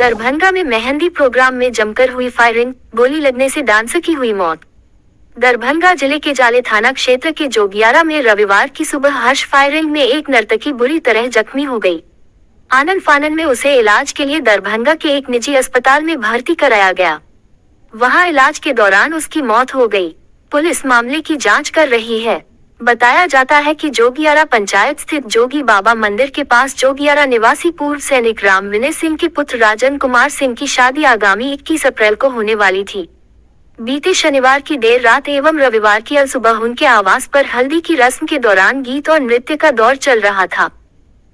दरभंगा में मेहंदी प्रोग्राम में जमकर हुई फायरिंग, गोली लगने से डांसर की हुई मौत। दरभंगा जिले के जाले थाना क्षेत्र के जोगियारा में रविवार की सुबह हर्ष फायरिंग में एक नर्तकी बुरी तरह जख्मी हो गई। आनन फानन में उसे इलाज के लिए दरभंगा के एक निजी अस्पताल में भर्ती कराया गया। वहां इलाज के दौरान उसकी मौत हो गई। पुलिस मामले की जांच कर रही है। बताया जाता है कि जोगियारा पंचायत स्थित जोगी बाबा मंदिर के पास जोगियारा निवासी पूर्व सैनिक राम विनय सिंह के पुत्र राजन कुमार सिंह की शादी आगामी 21 अप्रैल को होने वाली थी। बीते शनिवार की देर रात एवं रविवार की सुबह उनके आवास पर हल्दी की रस्म के दौरान गीत और नृत्य का दौर चल रहा था।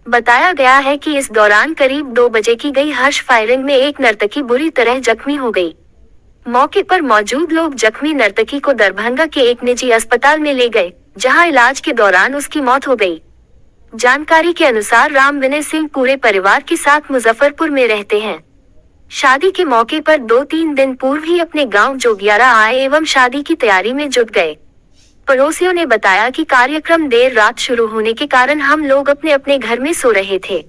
बताया गया है कि इस दौरान करीब 2 बजे की गई हर्ष फायरिंग में एक नर्तकी बुरी तरह जख्मी हो गई। मौके पर मौजूद लोग जख्मी नर्तकी को दरभंगा के एक निजी अस्पताल में ले गए, जहां इलाज के दौरान उसकी मौत हो गई। जानकारी के अनुसार राम विनय सिंह पूरे परिवार के साथ मुजफ्फरपुर में रहते हैं। शादी के मौके पर 2-3 दिन पूर्व ही अपने गांव जोगियारा आए एवं शादी की तैयारी में जुट गए। पड़ोसियों ने बताया कि कार्यक्रम देर रात शुरू होने के कारण हम लोग अपने अपने घर में सो रहे थे।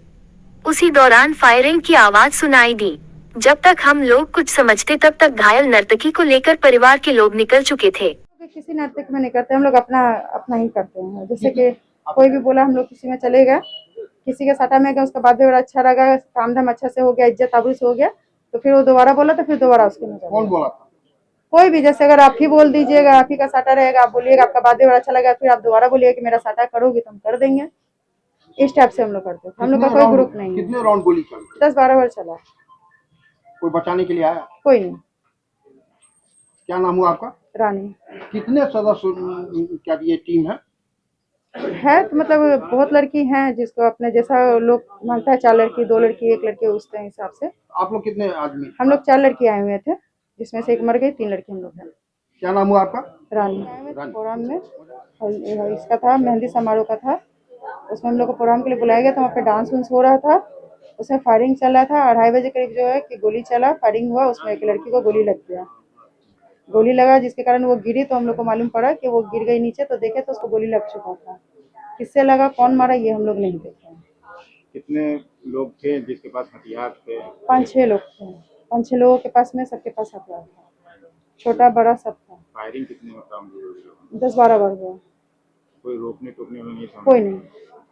उसी दौरान फायरिंग की आवाज सुनाई दी। जब तक हम लोग कुछ समझते तब तक घायल नर्तकी को लेकर परिवार के लोग निकल चुके थे। किसी नर्तक में नहीं करते, हम लोग अपना अपना ही करते हैं। जैसे कि कोई भी बोला हम लोग किसी में चले गए, किसी के साटा में गए, उसका बाद में अच्छा लगा, काम धाम अच्छा से हो गया, इज्जत आबरू से हो गया, तो फिर वो दोबारा बोला तो फिर दोबारा उसके में कौन बोला? कोई भी। जैसे अगर आप ही बोल दीजिएगा, आप ही का साटा रहेगा, आप बोलिएगा आपका बाद में अच्छा लगा, फिर आप दोबारा बोलिएगा कि मेरा साटा करोगे तो हम कर देंगे। इस टाइप से हम लोग करते हैं। हम लोग का कोई ग्रुप नहीं है। कितने राउंड गोली चली? 10-12 बार चला। कोई बचाने के लिए आया? कोई नहीं। क्या नाम हुआ आपका? रानी। कितने सदस्य क्या ये टीम है? तो मतलब बहुत लड़की हैं, जिसको अपने जैसा लोग मांगता है, 4 लड़की, 2 लड़की, 1 लड़के, उस हिसाब से। आप लोग कितने आदमी? हम लोग 4 लड़की आए हुए थे, जिसमें से 1 मर गई, 3 लड़के हम लोग हैं। क्या नाम हुआ आपका? रानी। प्रोग्राम में इसका था, मेहंदी समारोह का था। उसमें हम लोग को प्रोग्राम के लिए बुलाया गया था। वहाँ पे डांस वांस हो रहा था, उसमें फायरिंग चल रहा था। 2:30 बजे करीब जो है कि गोली चला, फायरिंग हुआ, उसमें एक लड़की को गोली लग गया। गोली लगा जिसके कारण वो गिरी, तो हम लोग को मालूम पड़ा कि वो गिर गई नीचे, तो देखे तो उसको गोली लग चुका था। किससे लगा, कौन मारा, ये हम लोग नहीं देखे। कितने लोग थे जिसके पास हथियार थे? 5-6 लोग थे। 5-6 लोगों के पास में, सबके पास हथियार था, छोटा बड़ा सब था। फायरिंग कितने मतलब 10-12 बार हुआ। कोई रोकने टोकने वाला नहीं था? कोई नहीं।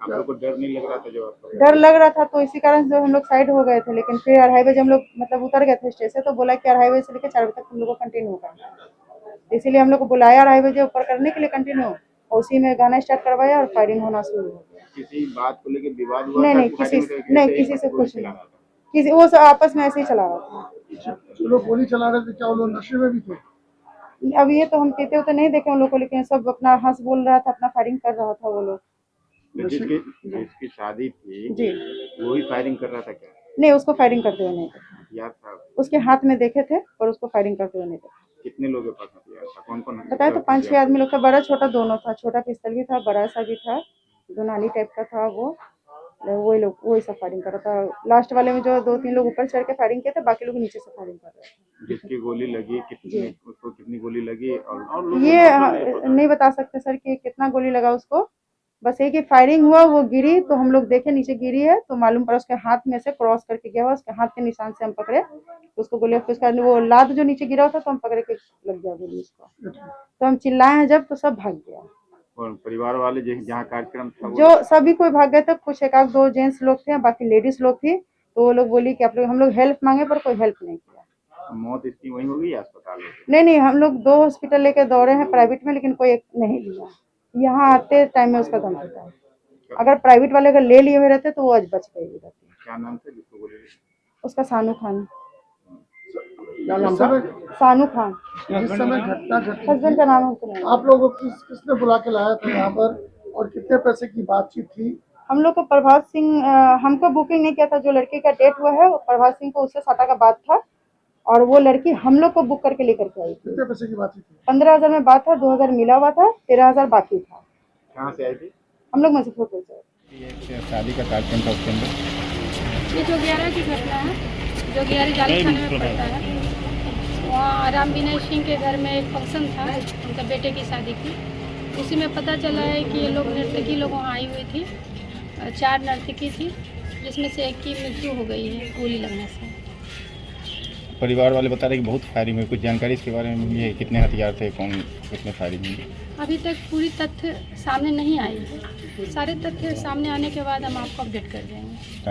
आप लोग को डर नहीं लग रहा था? जब आपको डर लग रहा था तो इसी कारण से हम लोग साइड हो गए थे। लेकिन फिर 2:30 बजे हम लोग मतलब उतर गए थे स्टेज से, तो बोला कि 2:30 बजे से लेकर 4 बजे तक हम लोग को कंटिन्यू करना है। इसीलिए हम लोग को बुलाया 2:30 बजे ऊपर करने के लिए कंटिन्यू, और उसी में गाना स्टार्ट करवाया और फायरिंग होना शुरू हो गया। किसी बात को लेकर विवाद हुआ? नहीं, किसी से कुछ नहीं। किसी वो सब आपस में ऐसे ही चला रहा था। जो लोग गोली चला रहे थे क्या वो लोग नशे में भी थे? अब ये तो हम पीते तो नहीं देखे उन लोग को, लेकिन सब अपना हंस बोल रहा था, अपना फायरिंग कर रहा था वो लोग। जिसकी शादी थी जी, वो ही फायरिंग कर रहा था क्या? नहीं, उसको फायरिंग करते हुए नहीं देखा। हथियार था उसके हाथ में देखे थे, पर उसको फायरिंग करते हुए नहीं देखा। कितने लोगों के पास हथियार था? कौन कौन बताया तो 5-6 आदमी लोग था। बड़ा छोटा दोनों था, छोटा पिस्तौल भी था, बड़ा सा भी था, दोनाली टाइप का था। वही लोग वही सब फायरिंग कर रहा था। लास्ट वाले में जो 2-3 लोग ऊपर चढ़ के फायरिंग किए थे, बाकी लोग नीचे से फायरिंग कर रहे थे। जिसकी गोली लगी उसको कितनी गोली लगी? और ये नहीं बता सकते सर कि कितना गोली लगा उसको। बस एक ही फायरिंग हुआ, वो गिरी तो हम लोग देखे नीचे गिरी है, तो मालूम पड़ा उसके हाथ में से क्रॉस करके गया हुआ, उसके हाथ के निशान से हम पकड़े उसको गोली। उसका वो लाद जो नीचे गिरा था, तो हम पकड़े के लग गया गोली उसको। तो हम चिल्लाए हैं जब, तो सब भाग गया। और परिवार वाले जहाँ कार्यक्रम था जो सभी कोई भाग गए थे। कुछ 1-2 जेंट्स लोग थे, बाकी लेडीज लोग थी। तो वो लोग बोली कि आप लोग, हम लोग हेल्प मांगे पर कोई हेल्प नहीं किया। मौत इसकी वहीं हो गई अस्पताल में? नहीं, हम लोग 2 हॉस्पिटल लेके दौड़े हैं प्राइवेट में, लेकिन कोई एक नहीं लिया। यहाँ आते टाइम में उसका दम घुटा है। अगर प्राइवेट वाले अगर ले लिए हुए रहते तो वो आज बच गई रहती। क्या नाम था जिसको गोली लगी? उसका सानू खान। क्या नाम था? सानू खान। जिस समय घटना घटी, हस्बैंड का नाम हमको नहीं। आप लोगों को किसने बुला के लाया था यहाँ पर, और कितने पैसे की बातचीत थी? हम लोग को प्रभात सिंह, हमको बुकिंग नहीं किया था। जो लड़की का डेट हुआ है, वो प्रभात सिंह को उससे साटा का बात था, और वो लड़की हम लोग को बुक करके लेकर के आई थी। कितने पैसे की बातचीत थी? 15,000 में बात था, 2,000 मिला हुआ था, 13,000 बाकी था। कहाँ से आई थी? हम लोग मुजफ्फरपुर से। ये शादी का कार्यक्रम था, उसके अंदर ये जोगियारा की घटना है। जोगियारा जाली थाने में पड़ता है। वहाँ राम विनय सिंह के घर में एक फंक्शन था, उनका बेटे की शादी की। उसी में पता चला है कि ये लोग नर्तकी लोग वहाँ आई हुई थी। 4 नर्तकी थी, जिसमें से एक की मृत्यु हो गई है गोली लगने से। परिवार वाले बता रहे कि बहुत फायरिंग हुई, कुछ जानकारी इसके बारे में मिली है? कितने हथियार थे, कौन कितने फायरिंग हुई? अभी तक पूरी तथ्य सामने नहीं आई है। सारे तथ्य सामने आने के बाद हम आपको अपडेट कर देंगे।